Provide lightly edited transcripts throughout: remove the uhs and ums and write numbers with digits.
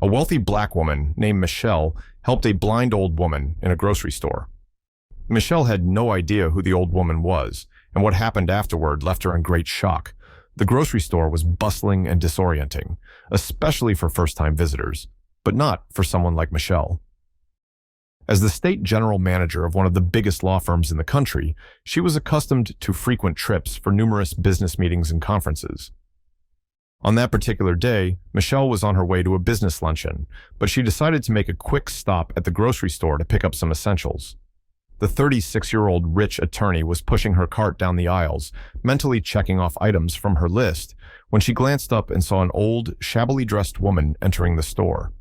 A wealthy black woman named Michelle helped a blind old woman in a grocery store. Michelle had no idea who the old woman was, and what happened afterward left her in great shock. The grocery store was bustling and disorienting, especially for first-time visitors, but not for someone like Michelle. As the state general manager of one of the biggest law firms in the country, she was accustomed to frequent trips for numerous business meetings and conferences. On that particular day, Michelle was on her way to a business luncheon, but she decided to make a quick stop at the grocery store to pick up some essentials. The 36-year-old rich attorney was pushing her cart down the aisles, mentally checking off items from her list, when she glanced up and saw an old, shabbily dressed woman entering the store.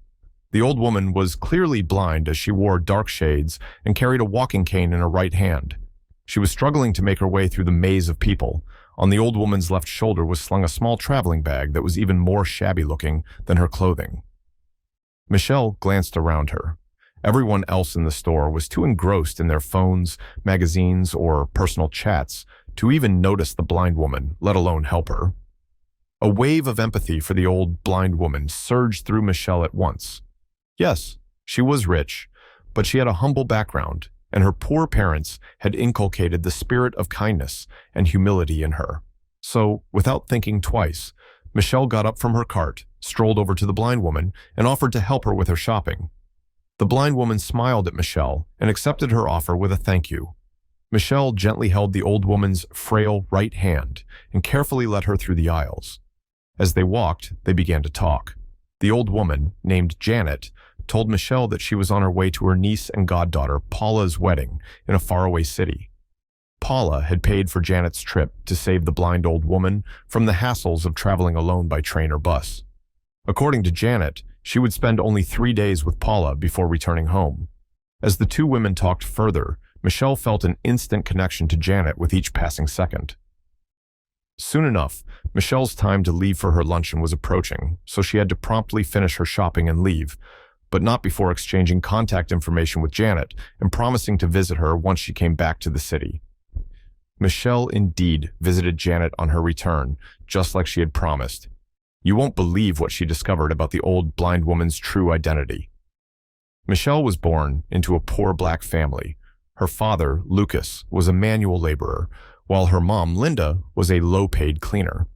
The old woman was clearly blind as she wore dark shades and carried a walking cane in her right hand. She was struggling to make her way through the maze of people. On the old woman's left shoulder was slung a small traveling bag that was even more shabby-looking than her clothing. Michelle glanced around her. Everyone else in the store was too engrossed in their phones, magazines, or personal chats to even notice the blind woman, let alone help her. A wave of empathy for the old blind woman surged through Michelle at once. Yes, she was rich, but she had a humble background, and her poor parents had inculcated the spirit of kindness and humility in her. So, without thinking twice, Michelle got up from her cart, strolled over to the blind woman, and offered to help her with her shopping. The blind woman smiled at Michelle and accepted her offer with a thank you. Michelle gently held the old woman's frail right hand and carefully led her through the aisles. As they walked, they began to talk. The old woman, named Janet, told Michelle that she was on her way to her niece and goddaughter Paula's wedding in a faraway city. Paula had paid for Janet's trip to save the blind old woman from the hassles of traveling alone by train or bus. According to Janet, she would spend only 3 days with Paula before returning home. As the two women talked further, Michelle felt an instant connection to Janet with each passing second. Soon enough, Michelle's time to leave for her luncheon was approaching, so she had to promptly finish her shopping and leave, but not before exchanging contact information with Janet and promising to visit her once she came back to the city. Michelle indeed visited Janet on her return, just like she had promised. You won't believe what she discovered about the old blind woman's true identity. Michelle was born into a poor black family. Her father, Lucas, was a manual laborer, while her mom, Linda, was a low-paid cleaner.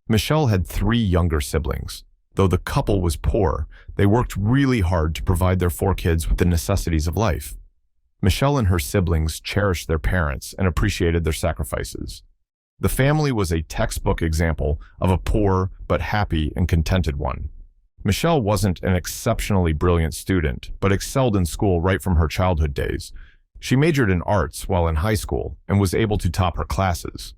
Michelle had 3 younger siblings. Though the couple was poor, they worked really hard to provide their 4 kids with the necessities of life. Michelle and her siblings cherished their parents and appreciated their sacrifices. The family was a textbook example of a poor but happy and contented one. Michelle wasn't an exceptionally brilliant student, but excelled in school right from her childhood days. She majored in arts while in high school and was able to top her classes.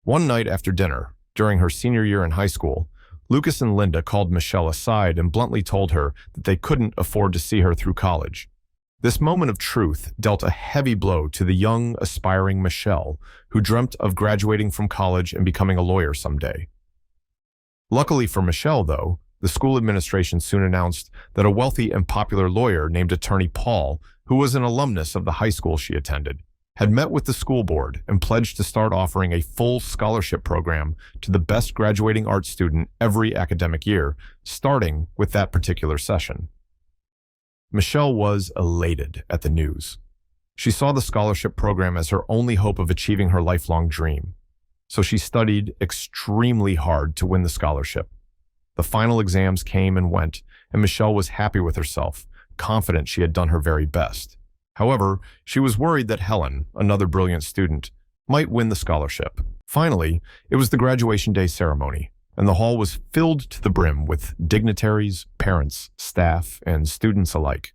One night after dinner, during her senior year in high school, Lucas and Linda called Michelle aside and bluntly told her that they couldn't afford to see her through college. This moment of truth dealt a heavy blow to the young, aspiring Michelle, who dreamt of graduating from college and becoming a lawyer someday. Luckily for Michelle, though, the school administration soon announced that a wealthy and popular lawyer named Attorney Paul, who was an alumnus of the high school she attended, had met with the school board and pledged to start offering a full scholarship program to the best graduating art student every academic year, starting with that particular session. Michelle was elated at the news. She saw the scholarship program as her only hope of achieving her lifelong dream, so she studied extremely hard to win the scholarship. The final exams came and went, and Michelle was happy with herself, confident she had done her very best. However, she was worried that Helen, another brilliant student, might win the scholarship. Finally, it was the graduation day ceremony, and the hall was filled to the brim with dignitaries, parents, staff, and students alike.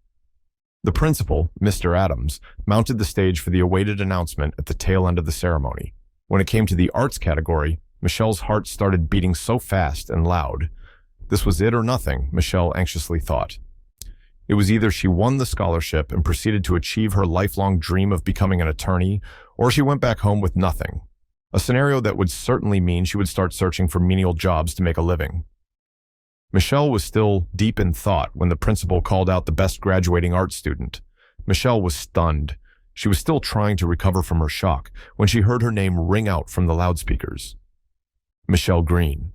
The principal, Mr. Adams, mounted the stage for the awaited announcement at the tail end of the ceremony. When it came to the arts category, Michelle's heart started beating so fast and loud. This was it or nothing, Michelle anxiously thought. It was either she won the scholarship and proceeded to achieve her lifelong dream of becoming an attorney, or she went back home with nothing. A scenario that would certainly mean she would start searching for menial jobs to make a living. Michelle was still deep in thought when the principal called out the best graduating art student. Michelle was stunned. She was still trying to recover from her shock when she heard her name ring out from the loudspeakers. Michelle Green.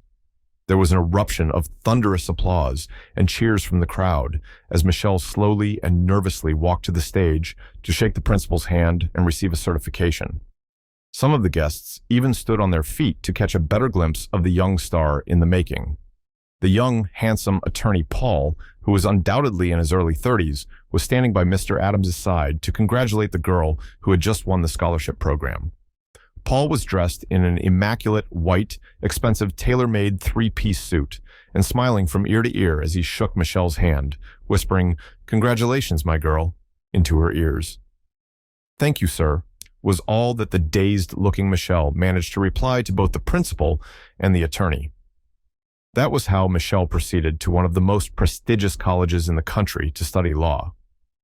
There was an eruption of thunderous applause and cheers from the crowd as Michelle slowly and nervously walked to the stage to shake the principal's hand and receive a certification. Some of the guests even stood on their feet to catch a better glimpse of the young star in the making. The young, handsome attorney Paul, who was undoubtedly in his early 30s, was standing by Mr. Adams' side to congratulate the girl who had just won the scholarship program. Paul was dressed in an immaculate, white, expensive, tailor-made three-piece suit and smiling from ear to ear as he shook Michelle's hand, whispering, "Congratulations, my girl," into her ears. "Thank you, sir," was all that the dazed-looking Michelle managed to reply to both the principal and the attorney. That was how Michelle proceeded to one of the most prestigious colleges in the country to study law.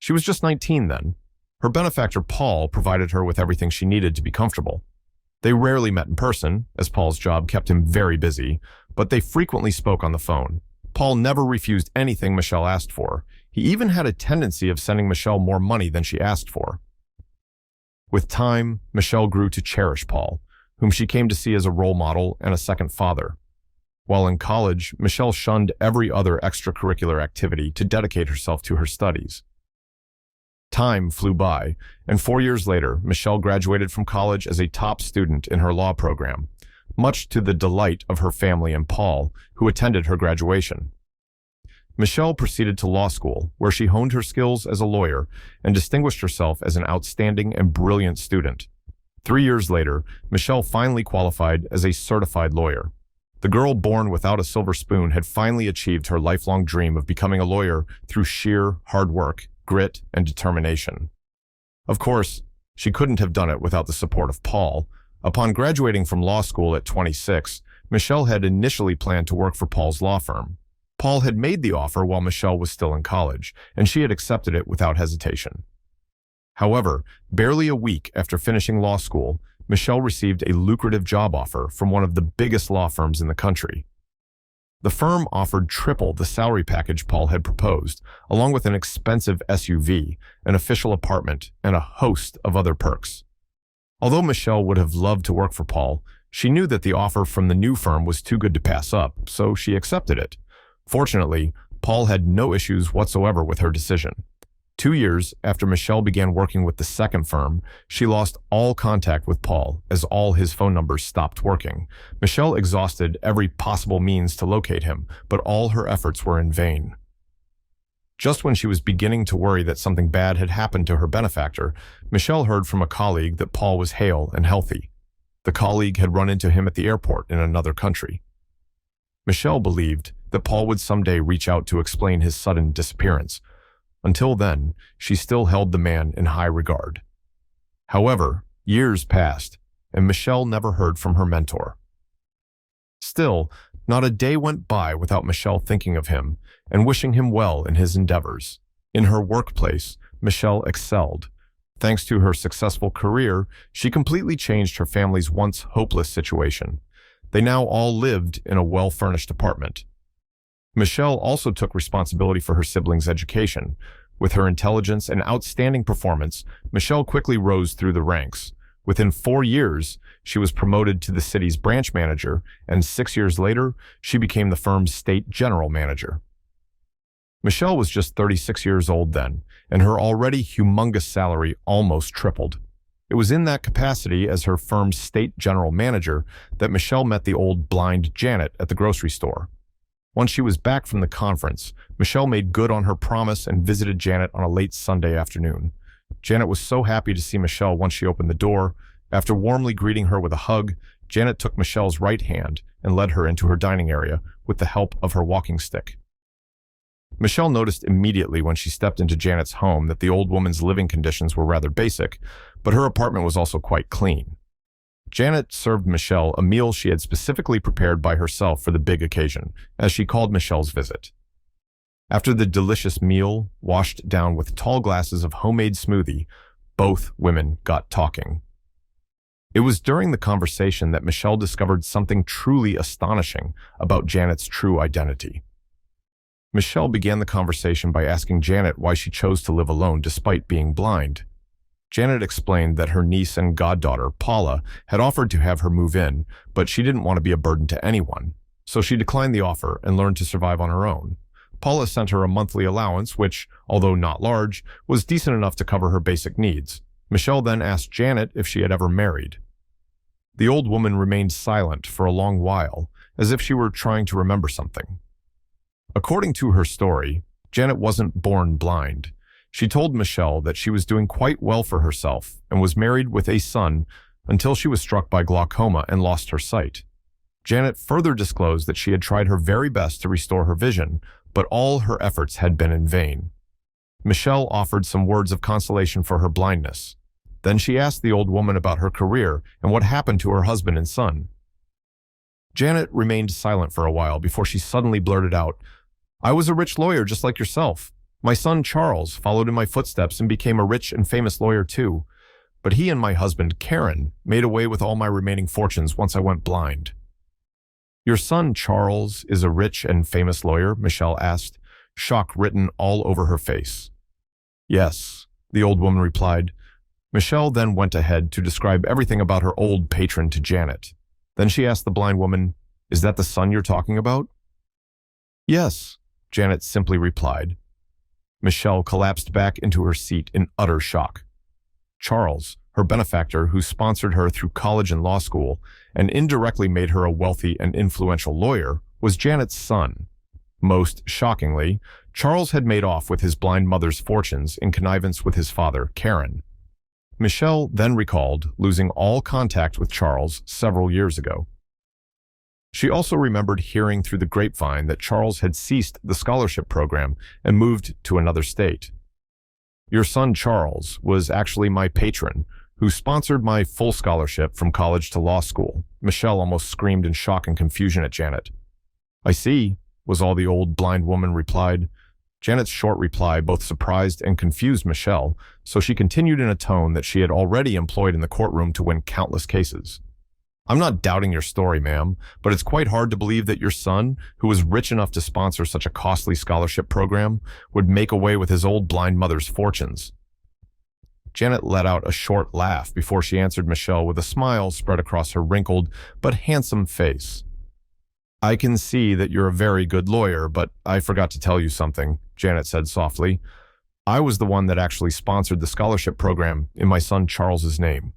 She was just 19 then. Her benefactor Paul provided her with everything she needed to be comfortable. They rarely met in person, as Paul's job kept him very busy, but they frequently spoke on the phone. Paul never refused anything Michelle asked for. He even had a tendency of sending Michelle more money than she asked for. With time, Michelle grew to cherish Paul, whom she came to see as a role model and a second father. While in college, Michelle shunned every other extracurricular activity to dedicate herself to her studies. Time flew by, and 4 years later, Michelle graduated from college as a top student in her law program, much to the delight of her family and Paul, who attended her graduation. Michelle proceeded to law school, where she honed her skills as a lawyer and distinguished herself as an outstanding and brilliant student. 3 years later, Michelle finally qualified as a certified lawyer. The girl born without a silver spoon had finally achieved her lifelong dream of becoming a lawyer through sheer hard work, grit, and determination. Of course, she couldn't have done it without the support of Paul. Upon graduating from law school at 26, Michelle had initially planned to work for Paul's law firm. Paul had made the offer while Michelle was still in college, and she had accepted it without hesitation. However, barely a week after finishing law school, Michelle received a lucrative job offer from one of the biggest law firms in the country. The firm offered triple the salary package Paul had proposed, along with an expensive SUV, an official apartment, and a host of other perks. Although Michelle would have loved to work for Paul, she knew that the offer from the new firm was too good to pass up, so she accepted it. Fortunately, Paul had no issues whatsoever with her decision. 2 years after Michelle began working with the second firm, she lost all contact with Paul as all his phone numbers stopped working. Michelle exhausted every possible means to locate him, but all her efforts were in vain. Just when she was beginning to worry that something bad had happened to her benefactor, Michelle heard from a colleague that Paul was hale and healthy. The colleague had run into him at the airport in another country. Michelle believed that Paul would someday reach out to explain his sudden disappearance. Until then, she still held the man in high regard. However, years passed, and Michelle never heard from her mentor. Still, not a day went by without Michelle thinking of him and wishing him well in his endeavors. In her workplace, Michelle excelled. Thanks to her successful career, she completely changed her family's once hopeless situation. They now all lived in a well-furnished apartment. Michelle also took responsibility for her siblings' education. With her intelligence and outstanding performance, Michelle quickly rose through the ranks. Within 4 years, she was promoted to the city's branch manager, and 6 years later, she became the firm's state general manager. Michelle was just 36 years old then, and her already humongous salary almost tripled. It was in that capacity as her firm's state general manager that Michelle met the old blind Janet at the grocery store. Once she was back from the conference, Michelle made good on her promise and visited Janet on a late Sunday afternoon. Janet was so happy to see Michelle once she opened the door. After warmly greeting her with a hug, Janet took Michelle's right hand and led her into her dining area with the help of her walking stick. Michelle noticed immediately when she stepped into Janet's home that the old woman's living conditions were rather basic, but her apartment was also quite clean. Janet served Michelle a meal she had specifically prepared by herself for the big occasion, as she called Michelle's visit. After the delicious meal, washed down with tall glasses of homemade smoothie, both women got talking. It was during the conversation that Michelle discovered something truly astonishing about Janet's true identity. Michelle began the conversation by asking Janet why she chose to live alone despite being blind. Janet explained that her niece and goddaughter, Paula, had offered to have her move in, but she didn't want to be a burden to anyone. so she declined the offer and learned to survive on her own. Paula sent her a monthly allowance, which, although not large, was decent enough to cover her basic needs. Michelle then asked Janet if she had ever married. The old woman remained silent for a long while, as if she were trying to remember something. According to her story, Janet wasn't born blind. She told Michelle that she was doing quite well for herself and was married with a son until she was struck by glaucoma and lost her sight. Janet further disclosed that she had tried her very best to restore her vision, but all her efforts had been in vain. Michelle offered some words of consolation for her blindness. Then she asked the old woman about her career and what happened to her husband and son. Janet remained silent for a while before she suddenly blurted out, "I was a rich lawyer just like yourself. My son Charles followed in my footsteps and became a rich and famous lawyer too. But he and my husband, Karen, made away with all my remaining fortunes once I went blind." "Your son Charles is a rich and famous lawyer?" Michelle asked, shock written all over her face. "Yes," the old woman replied. Michelle then went ahead to describe everything about her old patron to Janet. Then she asked the blind woman, "Is that the son you're talking about?" "Yes," Janet simply replied. Michelle collapsed back into her seat in utter shock. Charles, her benefactor who sponsored her through college and law school and indirectly made her a wealthy and influential lawyer, was Janet's son. Most shockingly, Charles had made off with his blind mother's fortunes in connivance with his father, Karen. Michelle then recalled losing all contact with Charles several years ago. She also remembered hearing through the grapevine that Charles had ceased the scholarship program and moved to another state. "Your son Charles was actually my patron, who sponsored my full scholarship from college to law school," Michelle almost screamed in shock and confusion at Janet. "I see," was all the old blind woman replied. Janet's short reply both surprised and confused Michelle, so she continued in a tone that she had already employed in the courtroom to win countless cases. "I'm not doubting your story, ma'am, but it's quite hard to believe that your son, who was rich enough to sponsor such a costly scholarship program, would make away with his old blind mother's fortunes." Janet let out a short laugh before she answered Michelle with a smile spread across her wrinkled but handsome face. "I can see that you're a very good lawyer, but I forgot to tell you something," Janet said softly. "I was the one that actually sponsored the scholarship program in my son Charles's name."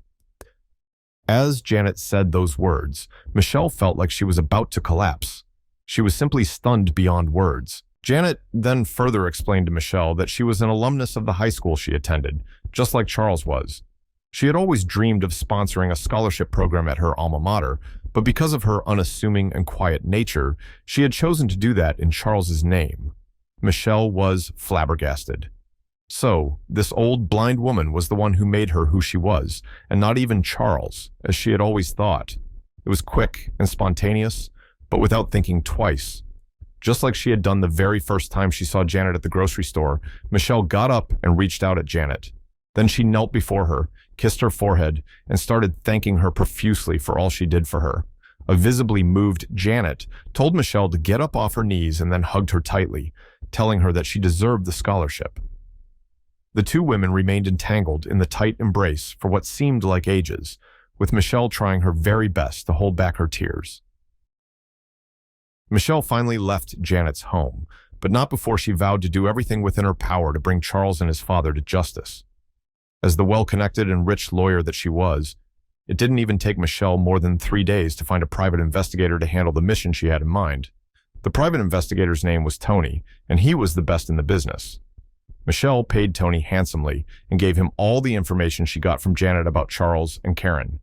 As Janet said those words, Michelle felt like she was about to collapse. She was simply stunned beyond words. Janet then further explained to Michelle that she was an alumnus of the high school she attended, just like Charles was. She had always dreamed of sponsoring a scholarship program at her alma mater, but because of her unassuming and quiet nature, she had chosen to do that in Charles's name. Michelle was flabbergasted. So, this old blind woman was the one who made her who she was, and not even Charles, as she had always thought. It was quick and spontaneous, but without thinking twice. Just like she had done the very first time she saw Janet at the grocery store, Michelle got up and reached out at Janet. Then she knelt before her, kissed her forehead, and started thanking her profusely for all she did for her. A visibly moved Janet told Michelle to get up off her knees and then hugged her tightly, telling her that she deserved the scholarship. The two women remained entangled in the tight embrace for what seemed like ages, with Michelle trying her very best to hold back her tears. Michelle finally left Janet's home, but not before she vowed to do everything within her power to bring Charles and his father to justice. As the well-connected and rich lawyer that she was, it didn't even take Michelle more than 3 days to find a private investigator to handle the mission she had in mind. The private investigator's name was Tony, and he was the best in the business. Michelle paid Tony handsomely and gave him all the information she got from Janet about Charles and Karen.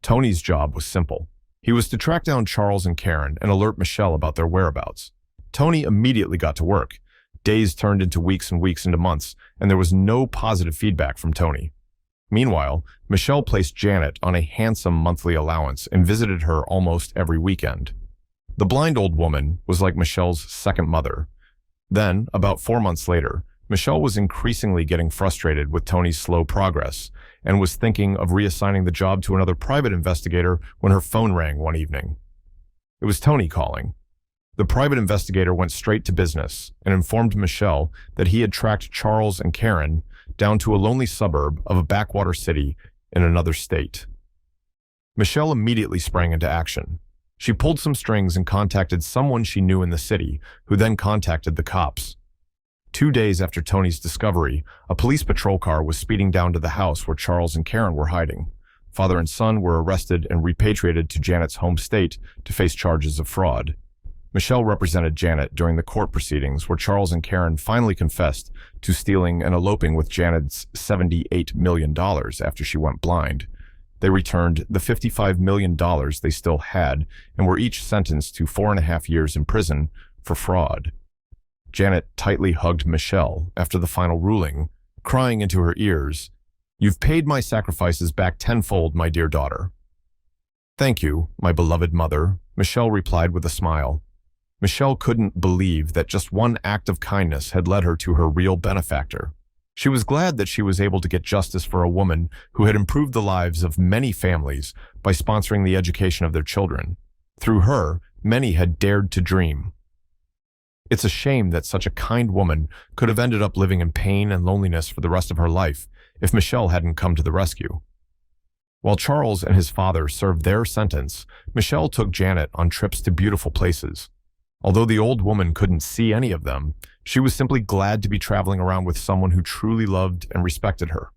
Tony's job was simple. He was to track down Charles and Karen and alert Michelle about their whereabouts. Tony immediately got to work. Days turned into weeks and weeks into months, and there was no positive feedback from Tony. Meanwhile, Michelle placed Janet on a handsome monthly allowance and visited her almost every weekend. The blind old woman was like Michelle's second mother. Then, about 4 months later, Michelle was increasingly getting frustrated with Tony's slow progress and was thinking of reassigning the job to another private investigator when her phone rang one evening. It was Tony calling. The private investigator went straight to business and informed Michelle that he had tracked Charles and Karen down to a lonely suburb of a backwater city in another state. Michelle immediately sprang into action. She pulled some strings and contacted someone she knew in the city, who then contacted the cops. 2 days after Tony's discovery, a police patrol car was speeding down to the house where Charles and Karen were hiding. Father and son were arrested and repatriated to Janet's home state to face charges of fraud. Michelle represented Janet during the court proceedings where Charles and Karen finally confessed to stealing and eloping with Janet's $78 million after she went blind. They returned the $55 million they still had and were each sentenced to 4.5 years in prison for fraud. Janet tightly hugged Michelle after the final ruling, crying into her ears, "You've paid my sacrifices back tenfold, my dear daughter." "Thank you, my beloved mother," Michelle replied with a smile. Michelle couldn't believe that just one act of kindness had led her to her real benefactor. She was glad that she was able to get justice for a woman who had improved the lives of many families by sponsoring the education of their children. Through her, many had dared to dream. It's a shame that such a kind woman could have ended up living in pain and loneliness for the rest of her life if Michelle hadn't come to the rescue. While Charles and his father served their sentence, Michelle took Janet on trips to beautiful places. Although the old woman couldn't see any of them, she was simply glad to be traveling around with someone who truly loved and respected her.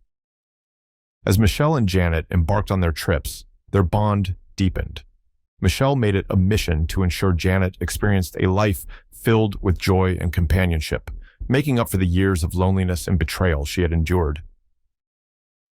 As Michelle and Janet embarked on their trips, their bond deepened. Michelle made it a mission to ensure Janet experienced a life filled with joy and companionship, making up for the years of loneliness and betrayal she had endured.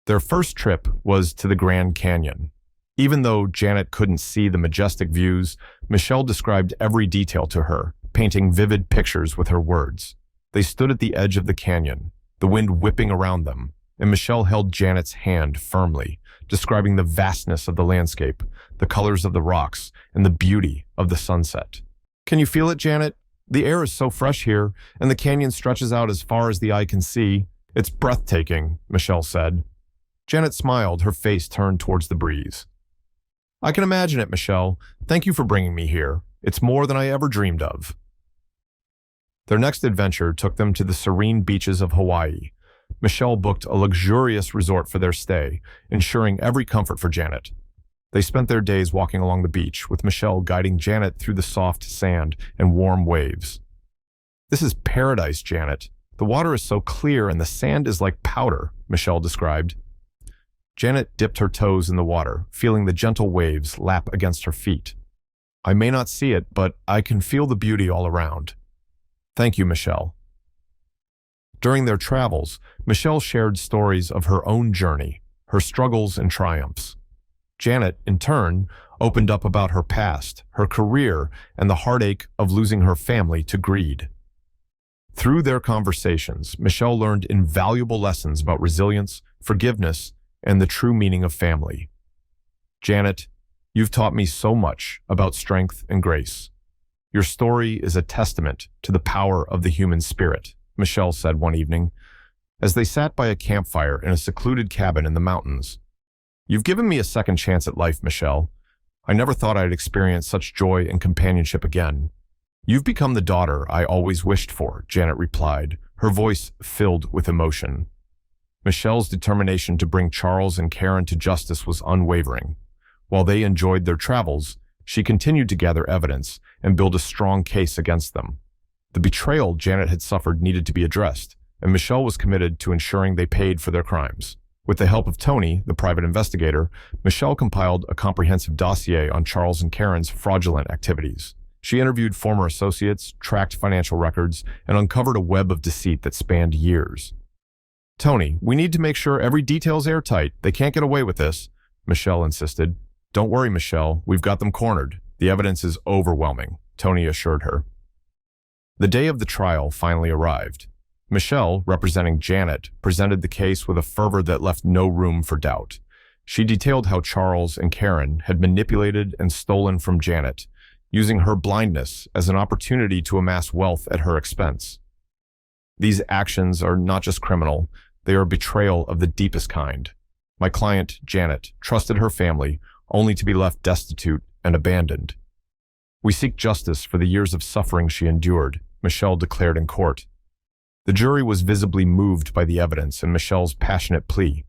Their first trip was to the Grand Canyon. Even though Janet couldn't see the majestic views, Michelle described every detail to her, painting vivid pictures with her words. They stood at the edge of the canyon, the wind whipping around them, and Michelle held Janet's hand firmly, describing the vastness of the landscape, the colors of the rocks, and the beauty of the sunset. "Can you feel it, Janet? The air is so fresh here, and the canyon stretches out as far as the eye can see. It's breathtaking," Michelle said. Janet smiled, her face turned towards the breeze. "I can imagine it, Michelle. Thank you for bringing me here. It's more than I ever dreamed of." Their next adventure took them to the serene beaches of Hawaii. Michelle booked a luxurious resort for their stay, ensuring every comfort for Janet. They spent their days walking along the beach, with Michelle guiding Janet through the soft sand and warm waves. "This is paradise, Janet. The water is so clear and the sand is like powder," Michelle described. Janet dipped her toes in the water, feeling the gentle waves lap against her feet. "I may not see it, but I can feel the beauty all around." "Thank you, Michelle." During their travels, Michelle shared stories of her own journey, her struggles and triumphs. Janet, in turn, opened up about her past, her career, and the heartache of losing her family to greed. Through their conversations, Michelle learned invaluable lessons about resilience, forgiveness, and the true meaning of family. "Janet, you've taught me so much about strength and grace. Your story is a testament to the power of the human spirit," Michelle said one evening, as they sat by a campfire in a secluded cabin in the mountains. "You've given me a second chance at life, Michelle. I never thought I'd experience such joy and companionship again." "You've become the daughter I always wished for," Janet replied, her voice filled with emotion. Michelle's determination to bring Charles and Karen to justice was unwavering. While they enjoyed their travels, she continued to gather evidence and build a strong case against them. The betrayal Janet had suffered needed to be addressed, and Michelle was committed to ensuring they paid for their crimes. With the help of Tony, the private investigator, Michelle compiled a comprehensive dossier on Charles and Karen's fraudulent activities. She interviewed former associates, tracked financial records, and uncovered a web of deceit that spanned years. "Tony, we need to make sure every detail's airtight. They can't get away with this," Michelle insisted. "Don't worry, Michelle. We've got them cornered. The evidence is overwhelming," Tony assured her. The day of the trial finally arrived. Michelle, representing Janet, presented the case with a fervor that left no room for doubt. She detailed how Charles and Karen had manipulated and stolen from Janet, using her blindness as an opportunity to amass wealth at her expense. "These actions are not just criminal, they are betrayal of the deepest kind. My client, Janet, trusted her family only to be left destitute and abandoned. We seek justice for the years of suffering she endured," Michelle declared in court. The jury was visibly moved by the evidence and Michelle's passionate plea.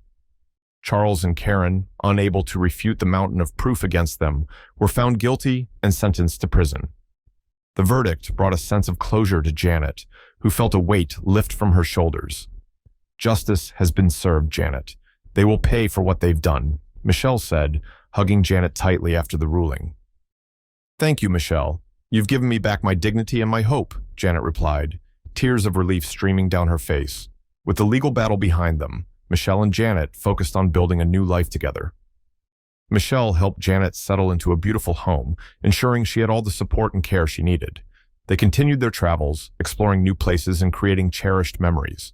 Charles and Karen, unable to refute the mountain of proof against them, were found guilty and sentenced to prison. The verdict brought a sense of closure to Janet, who felt a weight lift from her shoulders. Justice has been served, Janet. They will pay for what they've done, Michelle said, hugging Janet tightly after the ruling. Thank you, Michelle. You've given me back my dignity and my hope, Janet replied, tears of relief streaming down her face. With the legal battle behind them, Michelle and Janet focused on building a new life together. Michelle helped Janet settle into a beautiful home, ensuring she had all the support and care she needed. They continued their travels, exploring new places and creating cherished memories.